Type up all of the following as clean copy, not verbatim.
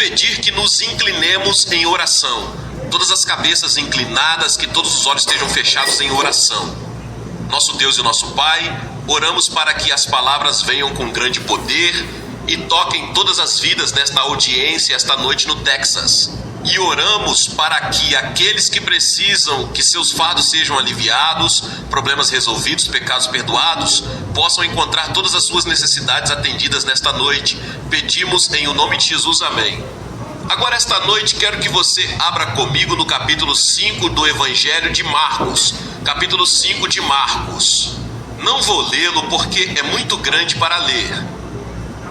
pedir que nos inclinemos em oração. Todas as cabeças inclinadas, que todos os olhos estejam fechados em oração. Nosso Deus e nosso Pai, oramos para que as palavras venham com grande poder e toquem todas as vidas nesta audiência esta noite no Texas. E oramos para que aqueles que precisam que seus fardos sejam aliviados, problemas resolvidos, pecados perdoados, possam encontrar todas as suas necessidades atendidas nesta noite. Pedimos em o nome de Jesus, amém. Agora esta noite quero que você abra comigo no capítulo 5 do Evangelho de Marcos. Capítulo 5 de Marcos. Não vou lê-lo porque é muito grande para ler,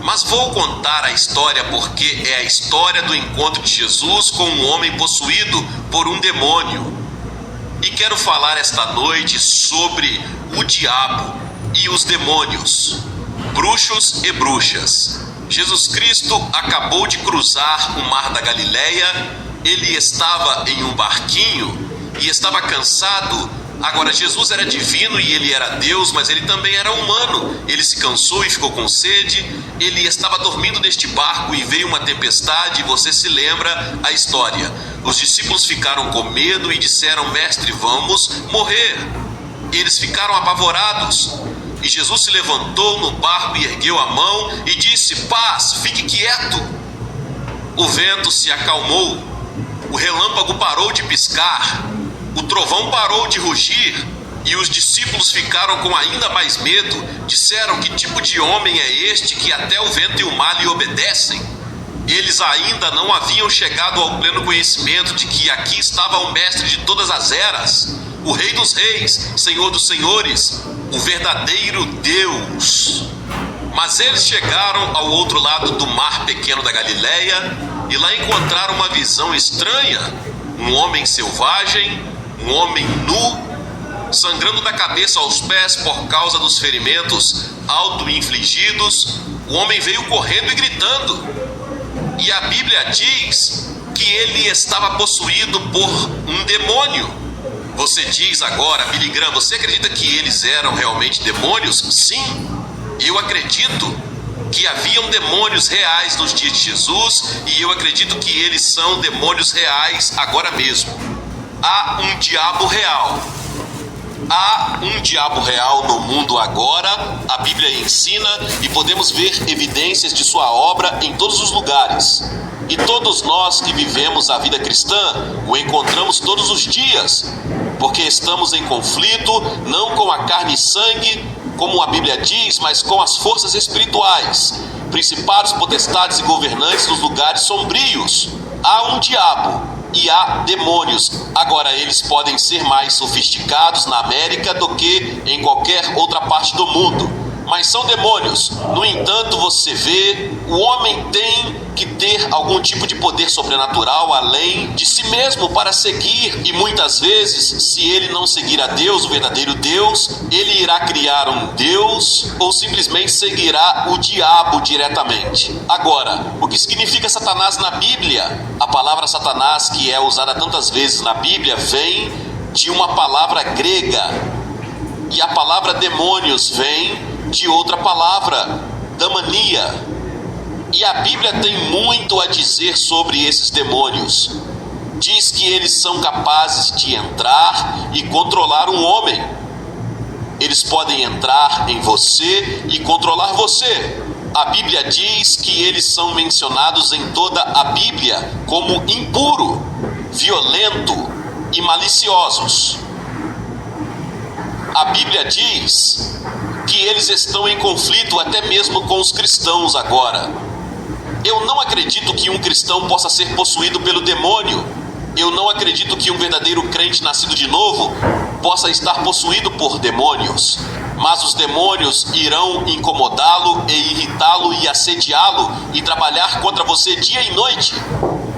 mas vou contar a história porque é a história do encontro de Jesus com um homem possuído por um demônio. E quero falar esta noite sobre o diabo e os demônios, bruxos e bruxas. Jesus Cristo acabou de cruzar o mar da Galileia, ele estava em um barquinho e estava cansado. Agora, Jesus era divino e ele era Deus, mas ele também era humano. Ele se cansou e ficou com sede. Ele estava dormindo neste barco e veio uma tempestade, e você se lembra a história. Os discípulos ficaram com medo e disseram: Mestre, vamos morrer. Eles ficaram apavorados. E Jesus se levantou no barco e ergueu a mão e disse: Paz, fique quieto. O vento se acalmou, o relâmpago parou de piscar, o trovão parou de rugir, e os discípulos ficaram com ainda mais medo. Disseram: Que tipo de homem é este que até o vento e o mar lhe obedecem? Eles ainda não haviam chegado ao pleno conhecimento de que aqui estava o mestre de todas as eras, o Rei dos Reis, Senhor dos Senhores, o verdadeiro Deus. Mas eles chegaram ao outro lado do mar pequeno da Galileia e lá encontraram uma visão estranha. Um homem selvagem, um homem nu, sangrando da cabeça aos pés por causa dos ferimentos auto-infligidos. O homem veio correndo e gritando. E a Bíblia diz que ele estava possuído por um demônio. Você diz agora: Billy Graham, você acredita que eles eram realmente demônios? Sim, eu acredito que haviam demônios reais nos dias de Jesus, e eu acredito que eles são demônios reais agora mesmo. Há um diabo real. Há um diabo real no mundo agora. A Bíblia ensina e podemos ver evidências de sua obra em todos os lugares. E todos nós que vivemos a vida cristã o encontramos todos os dias, porque estamos em conflito não com a carne e sangue, como a Bíblia diz, mas com as forças espirituais, principados, potestades e governantes dos lugares sombrios. Há um diabo e há demônios. Agora, eles podem ser mais sofisticados na América do que em qualquer outra parte do mundo, mas são demônios. No entanto, você vê, o homem tem que ter algum tipo de poder sobrenatural além de si mesmo para seguir, e muitas vezes, se ele não seguir a Deus, o verdadeiro Deus, ele irá criar um Deus ou simplesmente seguirá o diabo diretamente. Agora, o que significa Satanás na Bíblia? A palavra Satanás, que é usada tantas vezes na Bíblia, vem de uma palavra grega, e a palavra demônios vem de outra palavra, damania. E a Bíblia tem muito a dizer sobre esses demônios. Diz que eles são capazes de entrar e controlar um homem. Eles podem entrar em você e controlar você. A Bíblia diz que eles são mencionados em toda a Bíblia como impuro, violento e maliciosos. A Bíblia diz que eles estão em conflito até mesmo com os cristãos agora. Eu não acredito que um cristão possa ser possuído pelo demônio. Eu não acredito que um verdadeiro crente nascido de novo possa estar possuído por demônios. Mas os demônios irão incomodá-lo e irritá-lo e assediá-lo e trabalhar contra você dia e noite.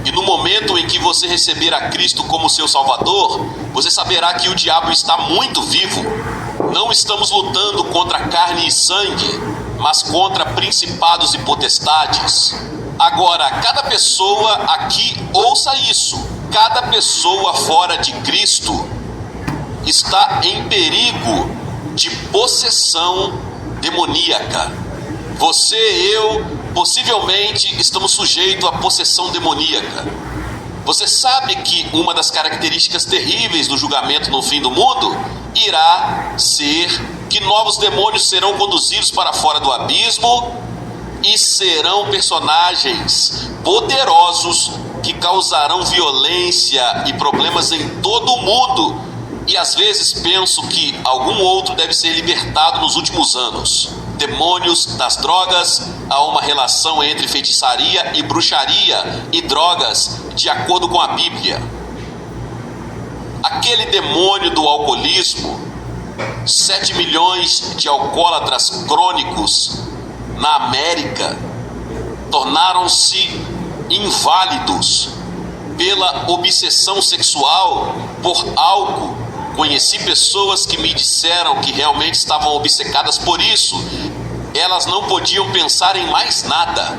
E no momento em que você receber a Cristo como seu Salvador, você saberá que o diabo está muito vivo. Não estamos lutando contra carne e sangue, mas contra principados e potestades. Agora, cada pessoa aqui, ouça isso, cada pessoa fora de Cristo está em perigo de possessão demoníaca. Você, eu, Possivelmente estamos sujeitos à possessão demoníaca. Você sabe que uma das características terríveis do julgamento no fim do mundo irá ser que novos demônios serão conduzidos para fora do abismo e serão personagens poderosos que causarão violência e problemas em todo o mundo. E às vezes penso que algum outro deve ser libertado nos últimos anos. Demônios das drogas, há uma relação entre feitiçaria e bruxaria e drogas, de acordo com a Bíblia. Aquele demônio do alcoolismo, 7 milhões de alcoólatras crônicos na América tornaram-se inválidos pela obsessão sexual por álcool. Conheci pessoas que me disseram que realmente estavam obcecadas por isso. Elas não podiam pensar em mais nada.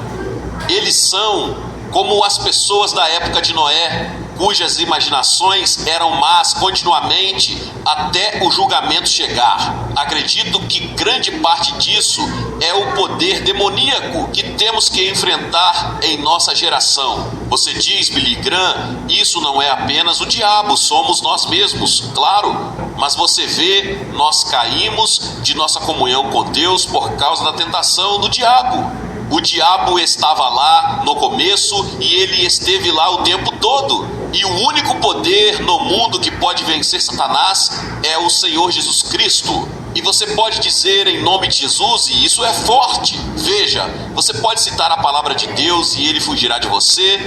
Eles são como as pessoas da época de Noé, cujas imaginações eram más continuamente até o julgamento chegar. Acredito que grande parte disso é o poder demoníaco que temos que enfrentar em nossa geração. Você diz, Billy Graham, isso não é apenas o diabo, somos nós mesmos, claro, mas você vê, nós caímos de nossa comunhão com Deus por causa da tentação do diabo. O diabo estava lá no começo e ele esteve lá o tempo todo. E o único poder no mundo que pode vencer Satanás é o Senhor Jesus Cristo. E você pode dizer em nome de Jesus, e isso é forte. Veja, você pode citar a palavra de Deus e ele fugirá de você.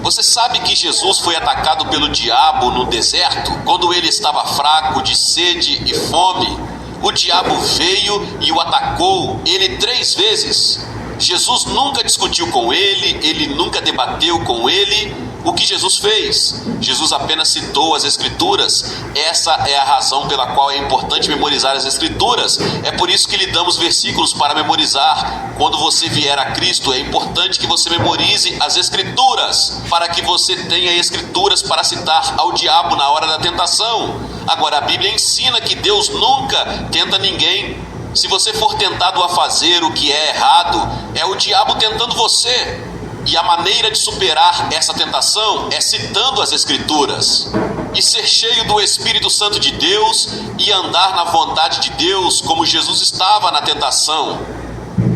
Você sabe que Jesus foi atacado pelo diabo no deserto, quando ele estava fraco de sede e fome. O diabo veio e o atacou, ele 3 vezes. Jesus nunca discutiu com ele nunca debateu com ele. O que Jesus fez? Jesus apenas citou as Escrituras. Essa é a razão pela qual é importante memorizar as Escrituras. É por isso que lhe damos versículos para memorizar. Quando você vier a Cristo, é importante que você memorize as Escrituras, para que você tenha Escrituras para citar ao diabo na hora da tentação. Agora, a Bíblia ensina que Deus nunca tenta ninguém. Se você for tentado a fazer o que é errado, é o diabo tentando você. E a maneira de superar essa tentação é citando as Escrituras. E ser cheio do Espírito Santo de Deus e andar na vontade de Deus, como Jesus estava na tentação.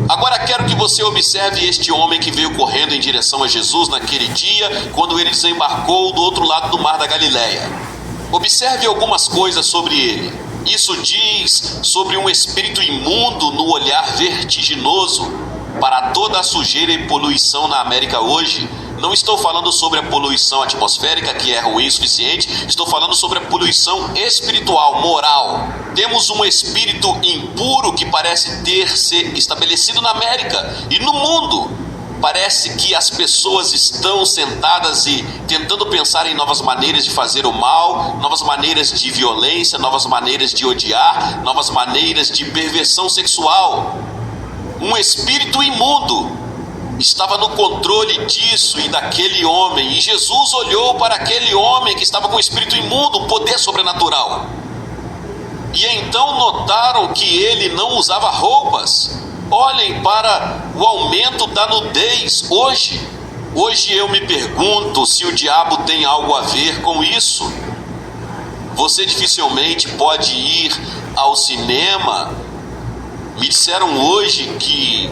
Agora quero que você observe este homem que veio correndo em direção a Jesus naquele dia, quando ele desembarcou do outro lado do mar da Galileia. Observe algumas coisas sobre ele. Isso diz sobre um espírito imundo no olhar vertiginoso para toda a sujeira e poluição na América hoje. Não estou falando sobre a poluição atmosférica, que é ruim o suficiente. Estou falando sobre a poluição espiritual, moral. Temos um espírito impuro que parece ter se estabelecido na América e no mundo. Parece que as pessoas estão sentadas e tentando pensar em novas maneiras de fazer o mal, novas maneiras de violência, novas maneiras de odiar, novas maneiras de perversão sexual. Um espírito imundo estava no controle disso e daquele homem, e Jesus olhou para aquele homem que estava com o espírito imundo, um poder sobrenatural. E então notaram que ele não usava roupas. Olhem para o aumento da nudez hoje. Hoje eu me pergunto se o diabo tem algo a ver com isso. Você dificilmente pode ir ao cinema. Me disseram hoje que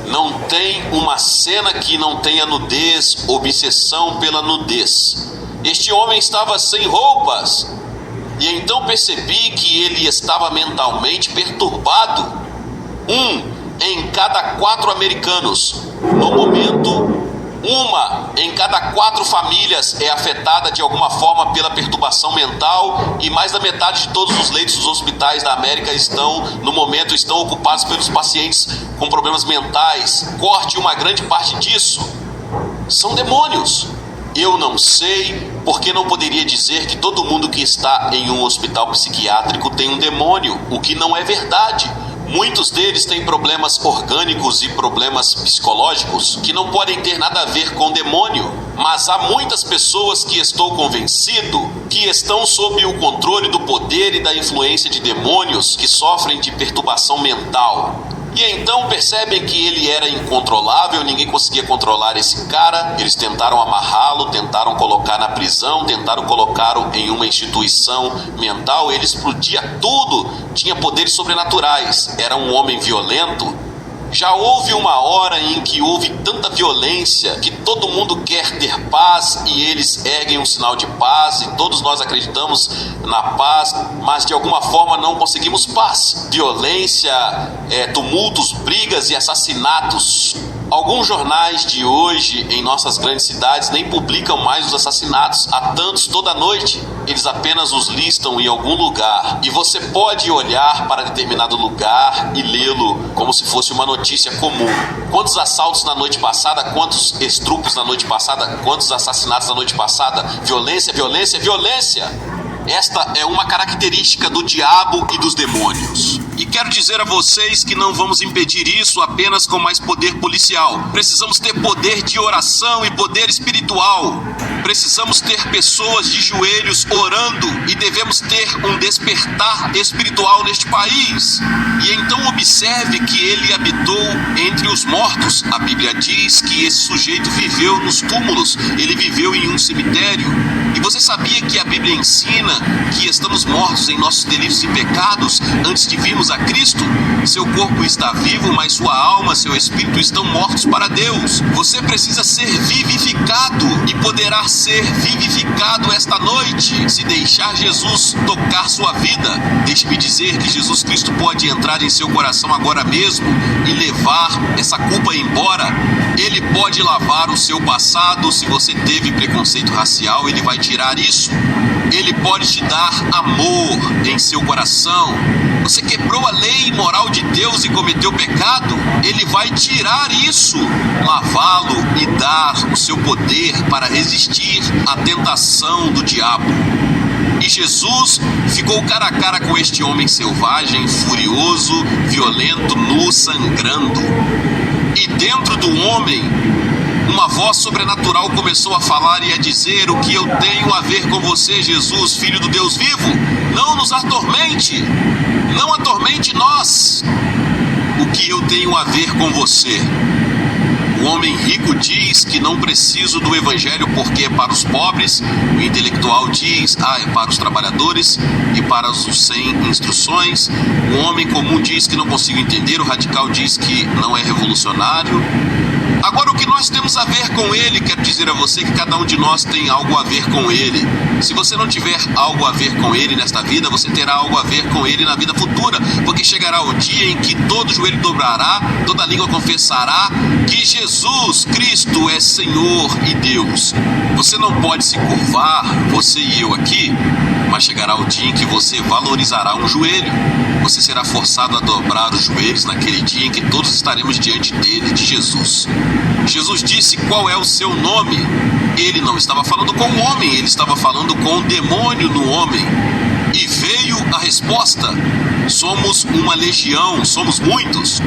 não tem uma cena que não tenha nudez, obsessão pela nudez. Este homem estava sem roupas. E então percebi que ele estava mentalmente perturbado. 1 em cada 4 americanos, no momento, 1 em cada 4 famílias é afetada de alguma forma pela perturbação mental, e mais da metade de todos os leitos dos hospitais da América no momento estão ocupados pelos pacientes com problemas mentais. Corte uma grande parte disso são demônios. Eu não sei porque não poderia dizer que todo mundo que está em um hospital psiquiátrico tem um demônio, o que não é verdade. Muitos deles têm problemas orgânicos e problemas psicológicos que não podem ter nada a ver com demônio. Mas há muitas pessoas que estou convencido que estão sob o controle do poder e da influência de demônios que sofrem de perturbação mental. E então percebem que ele era incontrolável, ninguém conseguia controlar esse cara. Eles tentaram amarrá-lo, tentaram colocar na prisão, tentaram colocá-lo em uma instituição mental. Ele explodia tudo, tinha poderes sobrenaturais, era um homem violento. Já houve uma hora em que houve tanta violência que todo mundo quer ter paz e eles erguem um sinal de paz e todos nós acreditamos na paz, mas de alguma forma não conseguimos paz. Violência, tumultos, brigas e assassinatos. Alguns jornais de hoje em nossas grandes cidades nem publicam mais os assassinatos. Há tantos toda noite. Eles apenas os listam em algum lugar. E você pode olhar para determinado lugar e lê-lo como se fosse uma notícia comum. Quantos assaltos na noite passada? Quantos estupros na noite passada? Quantos assassinatos na noite passada? Violência, violência, violência. Esta é uma característica do diabo e dos demônios. E quero dizer a vocês que não vamos impedir isso apenas com mais poder policial. Precisamos ter poder de oração e poder espiritual. Precisamos ter pessoas de joelhos orando e devemos ter um despertar espiritual neste país. E então observe que ele habitou entre os mortos. A Bíblia diz que esse sujeito viveu nos túmulos, ele viveu em um cemitério. E você sabia que a Bíblia ensina que estamos mortos em nossos delitos e pecados antes de virmos a Cristo? Seu corpo está vivo, mas sua alma, seu espírito estão mortos para Deus. Você precisa ser vivificado e poderá ser vivificado esta noite se deixar Jesus tocar sua vida. Deixe-me dizer que Jesus Cristo pode entrar em seu coração agora mesmo e levar essa culpa embora. Ele pode lavar o seu passado. Se você teve preconceito racial, ele vai tirar isso. Ele pode te dar amor em seu coração. Você quebrou a lei moral de Deus e cometeu pecado? Ele vai tirar isso, lavá-lo e dar o seu poder para resistir à tentação do diabo. E Jesus ficou cara a cara com este homem selvagem, furioso, violento, nu, sangrando. E dentro do homem, uma voz sobrenatural começou a falar e a dizer: o que eu tenho a ver com você, Jesus, Filho do Deus vivo? Não nos atormente, não atormente nós. O que eu tenho a ver com você? O homem rico diz que não preciso do evangelho porque é para os pobres. O intelectual diz, é para os trabalhadores e para os sem instruções. O homem comum diz que não consigo entender. O radical diz que não é revolucionário. Agora, o que nós temos a ver com ele, quero dizer a você que cada um de nós tem algo a ver com ele. Se você não tiver algo a ver com ele nesta vida, você terá algo a ver com ele na vida futura, porque chegará o dia em que todo joelho dobrará, toda língua confessará que Jesus Cristo é Senhor e Deus. Você não pode se curvar, você e eu aqui, mas chegará o dia em que você valorizará um joelho. Você será forçado a dobrar os joelhos naquele dia em que todos estaremos diante dele, de Jesus. Jesus disse: qual é o seu nome? Ele não estava falando com o homem, ele estava falando com o demônio no homem. E veio a resposta: somos uma legião, somos muitos.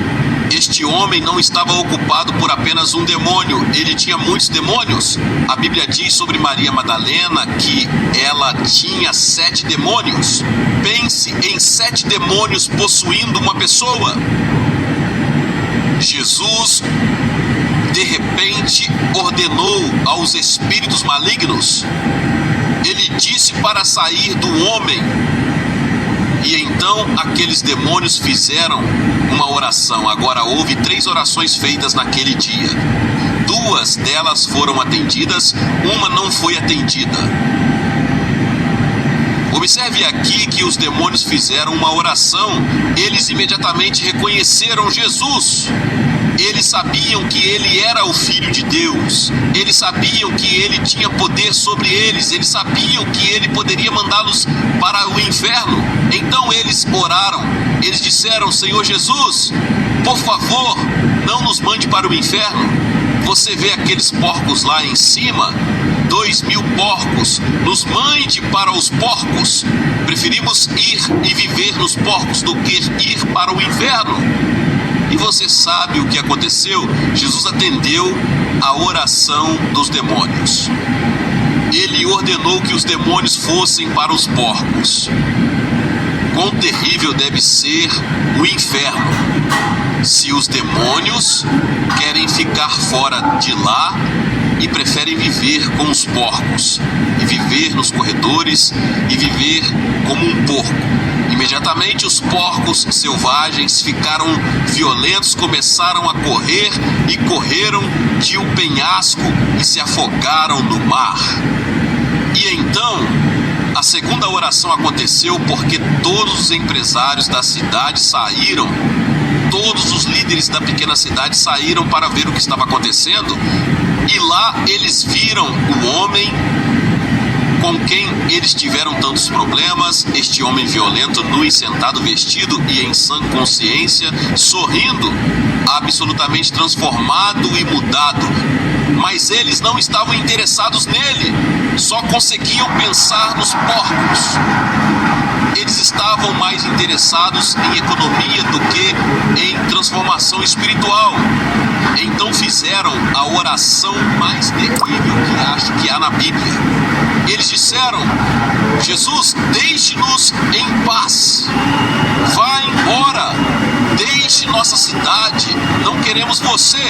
Este homem não estava ocupado por apenas um demônio, ele tinha muitos demônios. A Bíblia diz sobre Maria Madalena que ela tinha 7 demônios. Pense em 7 demônios possuindo uma pessoa. Jesus, de repente, ordenou aos espíritos malignos. Ele disse para sair do homem. E então aqueles demônios fizeram uma oração. Agora houve 3 orações feitas naquele dia. 2 delas foram atendidas, uma não foi atendida. Observe aqui que os demônios fizeram uma oração. Eles imediatamente reconheceram Jesus. Eles sabiam que ele era o Filho de Deus. Eles sabiam que ele tinha poder sobre eles. Eles sabiam que ele poderia mandá-los para o inferno. Então eles oraram. Eles disseram: Senhor Jesus, por favor, não nos mande para o inferno. Você vê aqueles porcos lá em cima? 2.000 porcos. Nos mande para os porcos. Preferimos ir e viver nos porcos do que ir para o inferno. E você sabe o que aconteceu? Jesus atendeu a oração dos demônios. Ele ordenou que os demônios fossem para os porcos. quão terrível deve ser o inferno se os demônios querem ficar fora de lá e preferem viver com os porcos, e viver nos corredores, e viver como um porco. Imediatamente os porcos selvagens ficaram violentos, começaram a correr e correram de um penhasco e se afogaram no mar. E então a segunda oração aconteceu porque todos os empresários da cidade saíram, todos os líderes da pequena cidade saíram para ver o que estava acontecendo, e lá eles viram o homem com quem eles tiveram tantos problemas, este homem violento, nu e sentado, vestido e em sã consciência, sorrindo, absolutamente transformado e mudado. Mas eles não estavam interessados nele, só conseguiam pensar nos porcos. Eles estavam mais interessados em economia do que em transformação espiritual. Então fizeram a oração mais terrível que acho que há na Bíblia. Eles disseram: Jesus, deixe-nos em paz. Vá embora. Deixe nossa cidade. Não queremos você.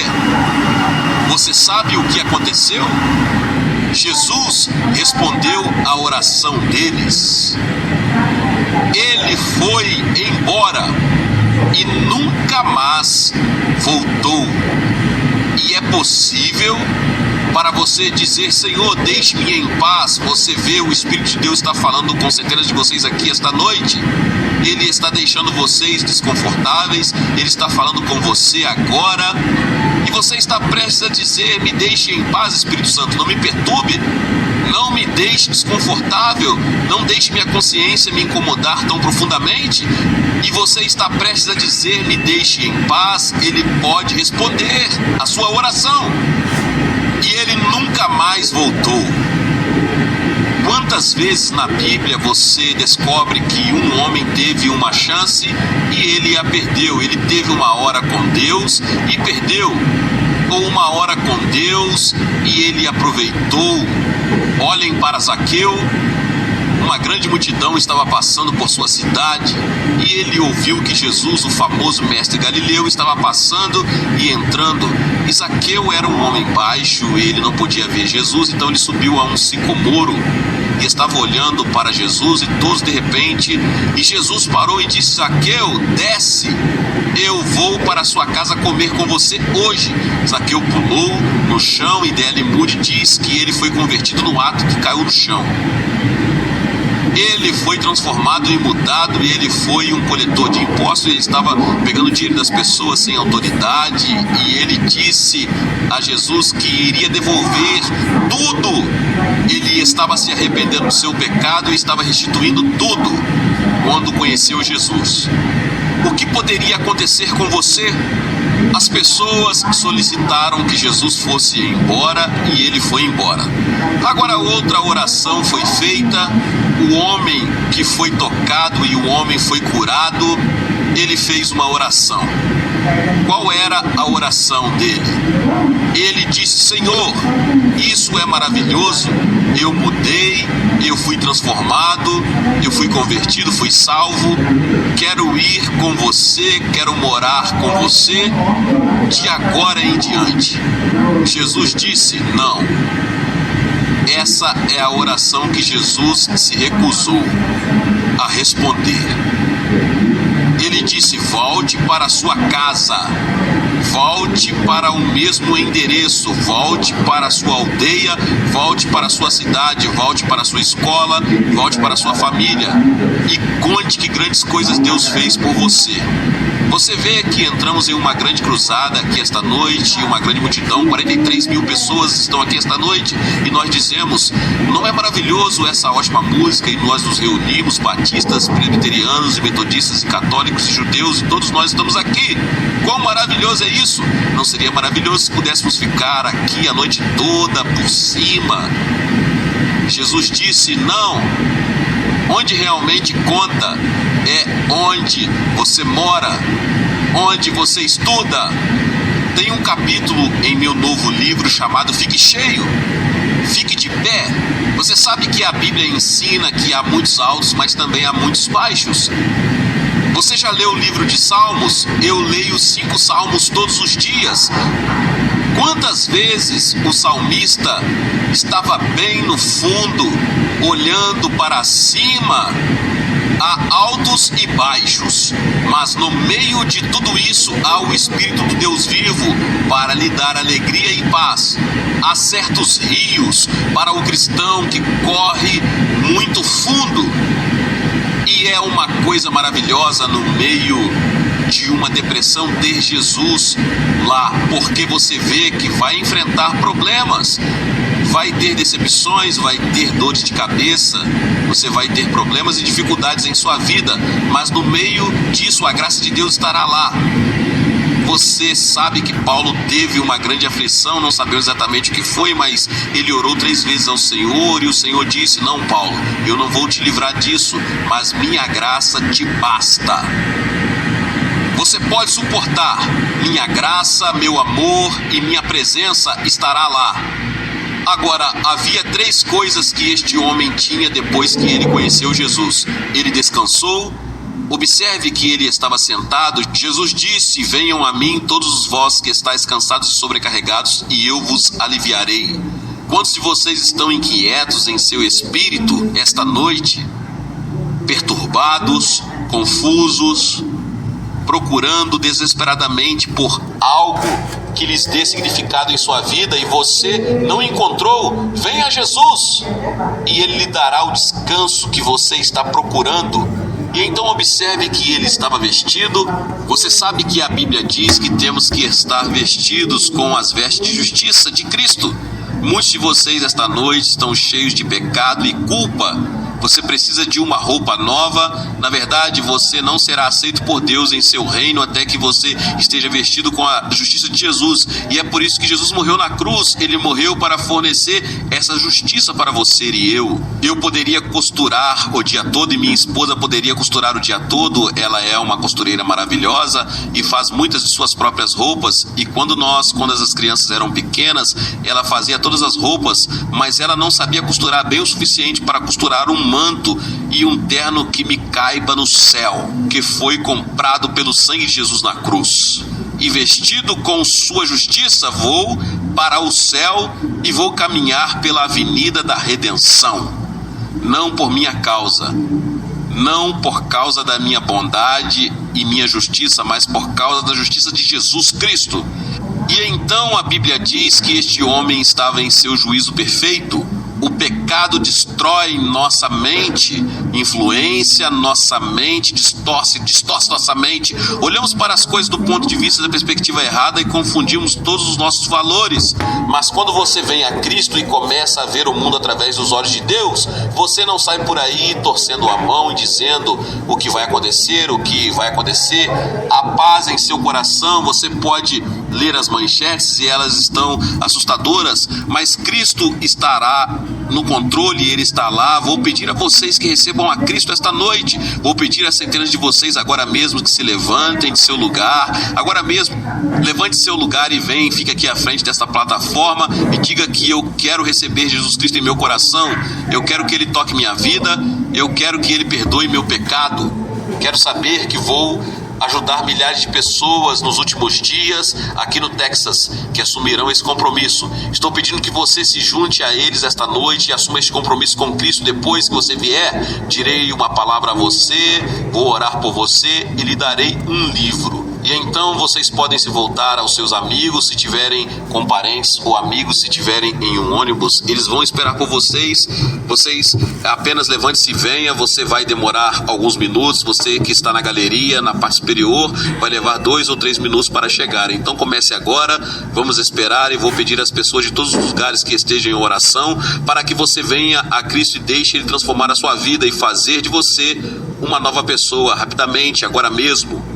Você sabe o que aconteceu? Jesus respondeu à oração deles. Ele foi embora e nunca mais voltou. E é possível para você dizer: Senhor, deixe-me em paz. Você vê, o Espírito de Deus está falando com centenas de vocês aqui esta noite. Ele está deixando vocês desconfortáveis. Ele está falando com você agora. E você está prestes a dizer: me deixe em paz, Espírito Santo, não me perturbe, não me deixe desconfortável, não deixe minha consciência me incomodar tão profundamente. E você está prestes a dizer: me deixe em paz. Ele pode responder a sua oração. E ele nunca mais voltou. Quantas vezes na Bíblia você descobre que um homem teve uma chance e ele a perdeu? Ele teve uma hora com Deus e perdeu, ou uma hora com Deus e ele aproveitou. Olhem para Zaqueu. Uma grande multidão estava passando por sua cidade e ele ouviu que Jesus, o famoso mestre Galileu, estava passando e entrando. E Zaqueu era um homem baixo, ele não podia ver Jesus, então ele subiu a um sicomoro e estava olhando para Jesus, e todos de repente, e Jesus parou e disse: Zaqueu, desce, eu vou para a sua casa comer com você hoje. Zaqueu pulou no chão, e D.L. Moody diz que ele foi convertido no ato que caiu no chão. Ele foi transformado e mudado, e ele foi um coletor de impostos. Ele estava pegando dinheiro das pessoas sem autoridade, e ele disse a Jesus que iria devolver tudo. Ele estava se arrependendo do seu pecado e estava restituindo tudo quando conheceu Jesus. O que poderia acontecer com você? As pessoas solicitaram que Jesus fosse embora e ele foi embora. Agora outra oração foi feita. O homem que foi tocado e o homem foi curado, ele fez uma oração. Qual era a oração dele? Ele disse: Senhor, isso é maravilhoso, eu mudei, eu fui transformado, eu fui convertido, fui salvo, quero ir com você, quero morar com você de agora em diante. Jesus disse: não. Essa é a oração que Jesus se recusou a responder. Ele disse: volte para a sua casa, volte para o mesmo endereço, volte para a sua aldeia, volte para a sua cidade, volte para a sua escola, volte para a sua família e conte que grandes coisas Deus fez por você. Você vê que entramos em uma grande cruzada aqui esta noite, uma grande multidão, 43 mil pessoas estão aqui esta noite, e nós dizemos: não é maravilhoso essa ótima música? E nós nos reunimos, batistas, presbiterianos e metodistas e católicos e judeus, e todos nós estamos aqui. Quão maravilhoso é isso? Não seria maravilhoso se pudéssemos ficar aqui a noite toda por cima? Jesus disse: não. Onde realmente conta é onde você mora, onde você estuda, Tem um capítulo em meu novo livro chamado Fique Cheio, Fique de Pé. Você sabe que a Bíblia ensina que há muitos altos, mas também há muitos baixos. Você já leu o livro de Salmos? Eu leio 5 salmos todos os dias. Quantas vezes o salmista estava bem no fundo, olhando para cima? Há altos e baixos, mas no meio de tudo isso há o Espírito do Deus vivo para lhe dar alegria e paz. Há certos rios para o cristão que corre muito fundo. E é uma coisa maravilhosa no meio de uma depressão ter Jesus lá, porque você vê que vai enfrentar problemas, vai ter decepções, vai ter dores de cabeça, você vai ter problemas e dificuldades em sua vida, mas no meio disso a graça de Deus estará lá. Você sabe que Paulo teve uma grande aflição, não sabemos exatamente o que foi, mas ele orou 3 vezes ao Senhor e o Senhor disse: não, Paulo, eu não vou te livrar disso, mas minha graça te basta. Você pode suportar, minha graça, meu amor e minha presença estará lá. Agora, havia 3 coisas que este homem tinha depois que ele conheceu Jesus. Ele descansou. Observe que ele estava sentado. Jesus disse: venham a mim todos vós que estáis cansados e sobrecarregados, e eu vos aliviarei. Quantos de vocês estão inquietos em seu espírito esta noite? Perturbados, confusos, procurando desesperadamente por algo que lhes dê significado em sua vida e você não encontrou? Venha a Jesus e Ele lhe dará o descanso que você está procurando. E então observe que ele estava vestido. Você sabe que a Bíblia diz que temos que estar vestidos com as vestes de justiça de Cristo. Muitos de vocês esta noite estão cheios de pecado e culpa. Você precisa de uma roupa nova. Na verdade, você não será aceito por Deus em seu reino até que você esteja vestido com a justiça de Jesus. E é por isso que Jesus morreu na cruz. Ele morreu para fornecer essa justiça para você e eu. Eu poderia costurar o dia todo e minha esposa poderia costurar o dia todo. Ela é uma costureira maravilhosa e faz muitas de suas próprias roupas. E quando as crianças eram pequenas, ela fazia todas as roupas, mas ela não sabia costurar bem o suficiente para costurar um manto e um terno que me caiba no céu, que foi comprado pelo sangue de Jesus na cruz. E vestido com sua justiça, vou para o céu e vou caminhar pela avenida da redenção. Não por minha causa, não por causa da minha bondade e minha justiça, mas por causa da justiça de Jesus Cristo. E então a Bíblia diz que este homem estava em seu juízo perfeito. O pecado destrói nossa mente, influencia nossa mente, distorce nossa mente. Olhamos para as coisas do ponto de vista da perspectiva errada e confundimos todos os nossos valores. Mas quando você vem a Cristo e começa a ver o mundo através dos olhos de Deus, você não sai por aí torcendo a mão e dizendo o que vai acontecer, Há paz em seu coração. Você pode ler as manchetes e elas estão assustadoras, mas Cristo estará no controle, Ele está lá. Vou pedir a vocês que recebam a Cristo esta noite. Vou pedir a centenas de vocês agora mesmo que se levantem de seu lugar. Agora mesmo, levante seu lugar e vem, fique aqui à frente desta plataforma e diga que eu quero receber Jesus Cristo em meu coração. Eu quero que Ele toque minha vida. Eu quero que Ele perdoe meu pecado. Quero saber que vou ajudar milhares de pessoas nos últimos dias aqui no Texas que assumirão esse compromisso. Estou pedindo que você se junte a eles esta noite e assuma este compromisso com Cristo. Depois que você vier, direi uma palavra a você, vou orar por você e lhe darei um livro. E então vocês podem se voltar aos seus amigos, se tiverem com parentes ou amigos, se tiverem em um ônibus, eles vão esperar por vocês. Vocês apenas levante-se e venha. Você vai demorar alguns minutos. Você que está na galeria, na parte superior, vai levar 2 ou 3 minutos para chegar. Então comece agora, vamos esperar e vou pedir às pessoas de todos os lugares que estejam em oração para que você venha a Cristo e deixe Ele transformar a sua vida e fazer de você uma nova pessoa rapidamente, agora mesmo.